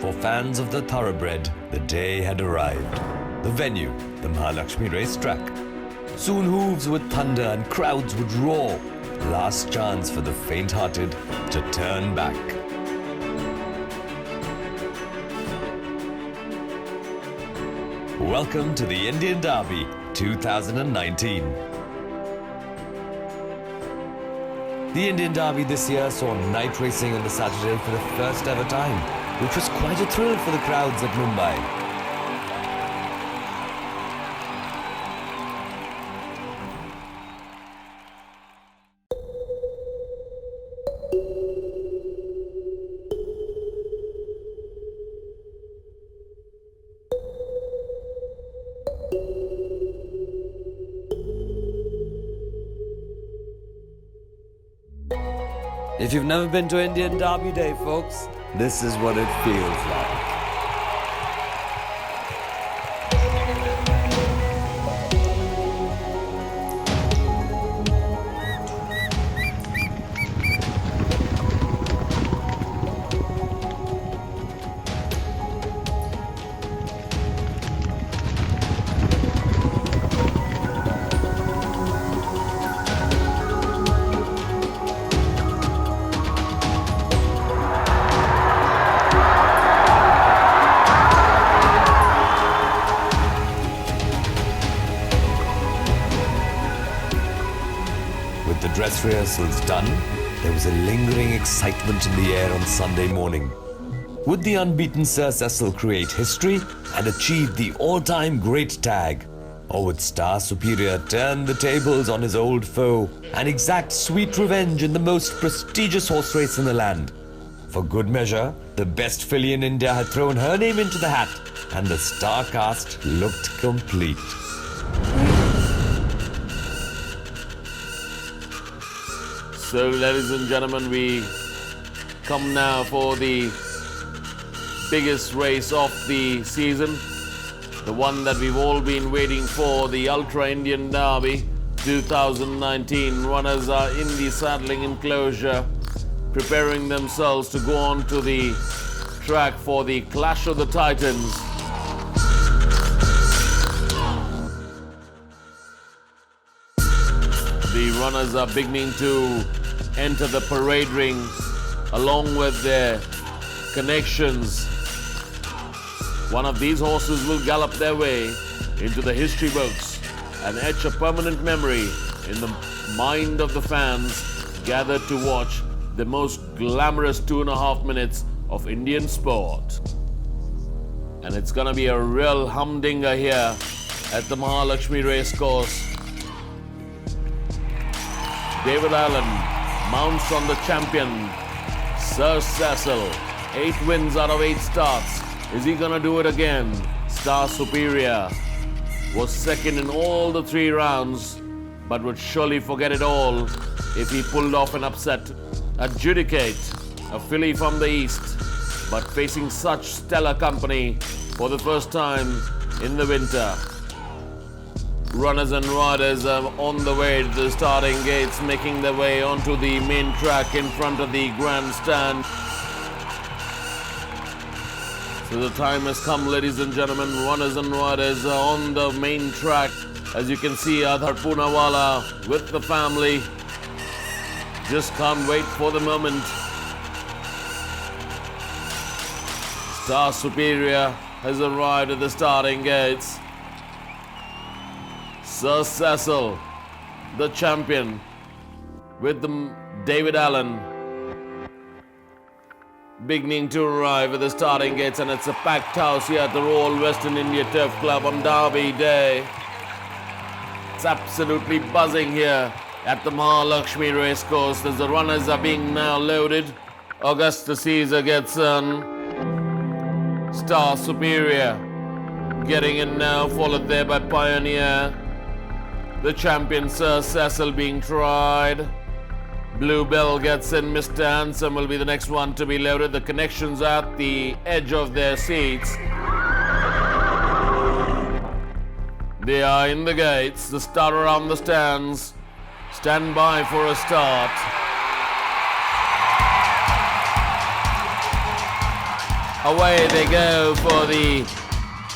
For fans of the thoroughbred, the day had arrived. The venue, the Mahalakshmi racetrack. Soon hooves would thunder and crowds would roar. Last chance for the faint-hearted to turn back. Welcome to the Indian Derby 2019. The Indian Derby this year saw night racing on the Saturday for the first ever time, which was quite a thrill for the crowds at Mumbai. If you've never been to Indian Derby Day, folks, this is what it feels like. With the dress rehearsals done, there was a lingering excitement in the air on Sunday morning. Would the unbeaten Sir Cecil create history and achieve the all-time great tag? Or would Star Superior turn the tables on his old foe and exact sweet revenge in the most prestigious horse race in the land? For good measure, the best filly in India had thrown her name into the hat, and the star cast looked complete. So, ladies and gentlemen, we come now for the biggest race of the season, the one that we've all been waiting for, the Ultra Indian Derby 2019. Runners are in the saddling enclosure, preparing themselves to go on to the track for the Clash of the Titans. The runners are beginning to enter the parade ring along with their connections. One of these horses will gallop their way into the history books and etch a permanent memory in the mind of the fans gathered to watch the most glamorous 2.5 minutes of Indian sport. And it's gonna be a real humdinger here at the Mahalakshmi Racecourse. David Allen mounts on the champion, Sir Cecil. 8 wins out of 8 starts. Is he gonna do it again? Star Superior was second in all the 3 rounds, but would surely forget it all if he pulled off an upset. Adjudicate, a filly from the east, but facing such stellar company for the first time in the winter. Runners and riders are on the way to the starting gates, making their way onto the main track in front of the grandstand. So the time has come, ladies and gentlemen. Runners and riders are on the main track. As you can see, Adar Poonawalla with the family. Just can't wait for the moment. Star Superior has arrived at the starting gates. Sir Cecil, the champion, with the David Allen beginning to arrive at the starting gates, and it's a packed house here at the Royal Western India Turf Club on Derby Day. It's absolutely buzzing here at the Mahalakshmi Racecourse as the runners are being now loaded. Augusta Caesar gets on. Star Superior getting in now, followed there by Pioneer. The champion Sir Cecil being tried. Bluebell gets in. Mr. Handsome will be the next one to be loaded. The connections are at the edge of their seats. They are in the gates. The start around the stands. Stand by for a start. Away they go for the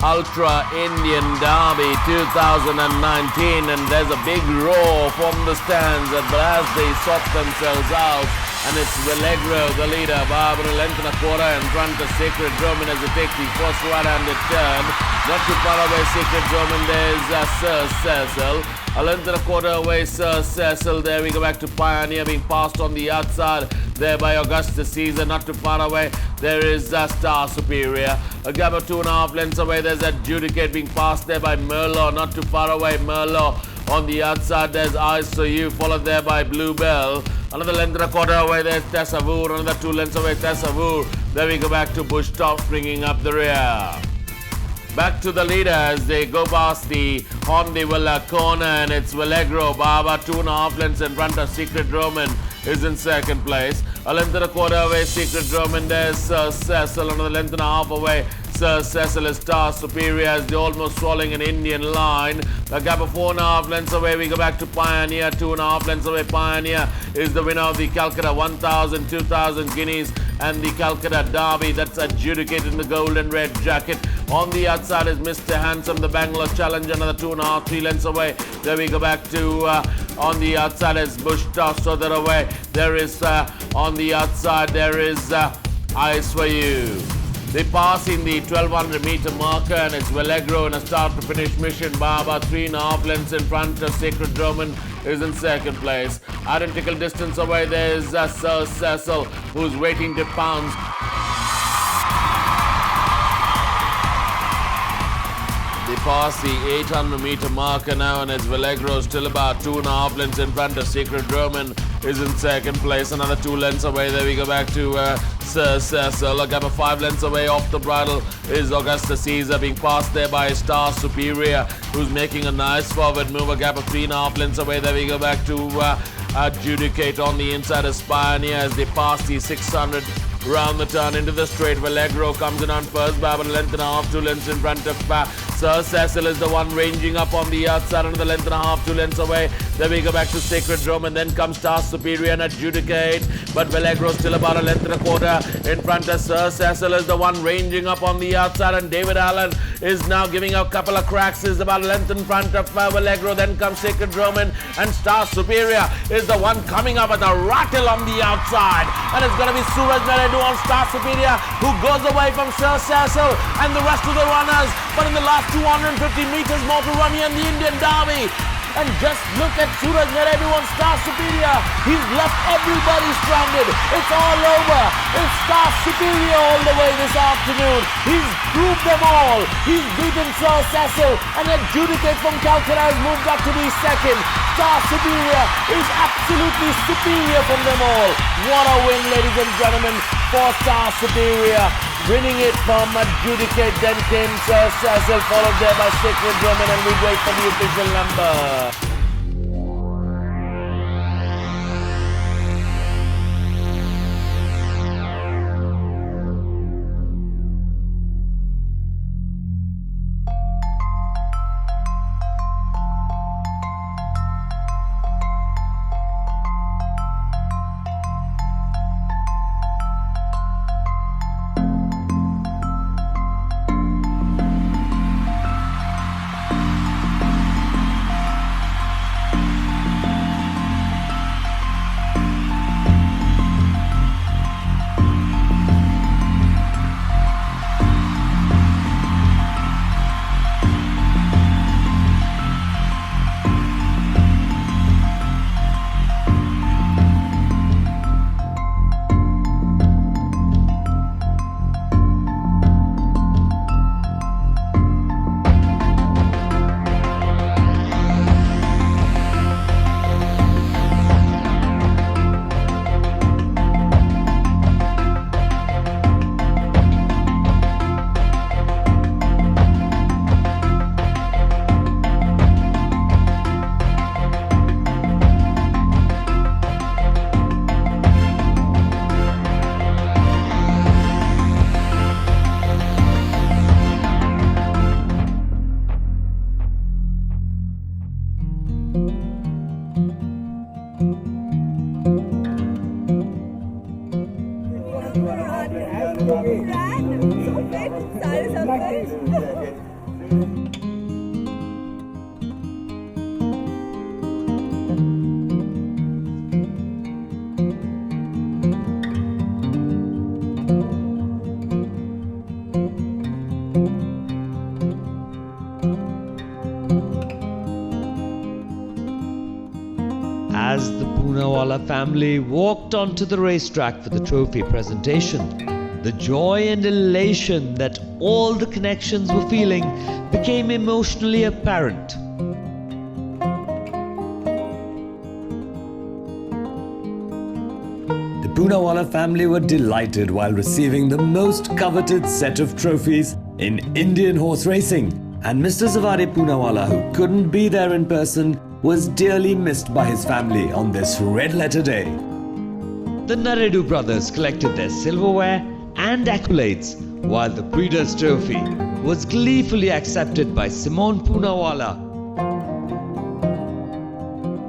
Ultra Indian Derby 2019, and there's a big roar from the stands as they sort themselves out. And it's Allegro, the leader, Barbara length and a quarter in front of Sacred Roman as they take the first right-handed turn. Not too far away, Sacred Roman, there's Sir Cecil. A length and a quarter away, Sir Cecil. There we go back to Pioneer being passed on the outside there by Augustus Caesar. Not too far away, there is Star Superior. A gap of 2.5 lengths away, there's Adjudicate being passed there by Merlot. Not too far away, Merlot. On the outside, there's Eyes for You, followed there by Bluebell. Another length and a quarter away, there's Tessavour. Another 2 lengths away, Tessavour. There we go back to Bush Top, bringing up the rear. Back to the leader as they go past the Hondivilla corner, and it's Allegro. Baba 2.5 lengths in front of Secret Roman is in second place. A length and a quarter away, Secret Roman. There's Sir Cecil. Another length and a half away, Sir Cecil is Star Superior as they're almost swallowing an Indian line. The gap of 4.5 lengths away, we go back to Pioneer. 2.5 lengths away, Pioneer is the winner of the Calcutta 1,000, 2,000 guineas and the Calcutta Derby. That's adjudicated in the gold and red jacket. On the outside is Mr. Handsome, the Bangalore Challenger. Another 2.5, 3 lengths away. There we go back to on the outside is Bush Toss. So that away there is on the outside there is Eyes for You. They pass in the 1200 meter marker, and it's Allegro in a start to finish mission. Baba 3.5 lengths in front of Sacred Roman is in second place. Identical distance away there's Sir Cecil, who's waiting to pounce. They pass the 800 meter marker now, and it's Allegro still about 2.5 lengths in front of Sacred Roman is in second place. Another 2 lengths away. There we go back to Sir Cecil. A gap of 5 lengths away off the bridle is Augustus Caesar being passed there by Star Superior, who's making a nice forward move. A gap of 3.5 lengths away. There we go back to Adjudicate on the inside of Pioneer as they pass the 600 round the turn into the straight. Allegro comes in on first, Baba length and a half, 2 lengths in front of Sir Cecil is the one ranging up on the outside, another length and a half, 2 lengths away. Then we go back to Sacred Rome, and then comes Star Superior and Adjudicate. But Allegro still about a length and a quarter in front of Sir Cecil is the one ranging up on the outside, and David Allen is now giving a couple of cracks, is about a length in front of Allegro. Then comes Sacred Roman, and Star Superior is the one coming up with a rattle on the outside, and it's going to be Suraj Naidu on Star Superior, who goes away from Sir Cecil and the rest of the runners. But in the last 250 meters more to run here in the Indian Derby. And just look at Suraj Naidu on Star Superior. He's left everybody stranded. It's all over. It's Star Superior all the way this afternoon. He's proved them all. He's beaten Sir Cecil, and Adjudicate from Calcutta has moved up to be second. Star Superior is absolutely superior from them all. What a win, ladies and gentlemen, for Star Superior. Winning it from Adjudicate, then came Sir Cecil, followed there by Sacred Roman, and we wait for the official number. like this. As the Poonawalla family walked onto the racetrack for the trophy presentation, the joy and elation that all the connections were feeling became emotionally apparent. The Poonawalla family were delighted while receiving the most coveted set of trophies in Indian horse racing, and Mr. Zawade Poonawalla, who couldn't be there in person, was dearly missed by his family on this red letter day. The Naredu brothers collected their silverware and accolades, while the Breeders' Trophy was gleefully accepted by Simone Poonawalla.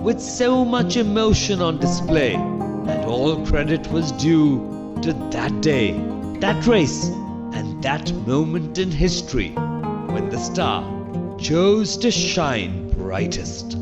With so much emotion on display, and all credit was due to that day, that race, and that moment in history when the star chose to shine brightest.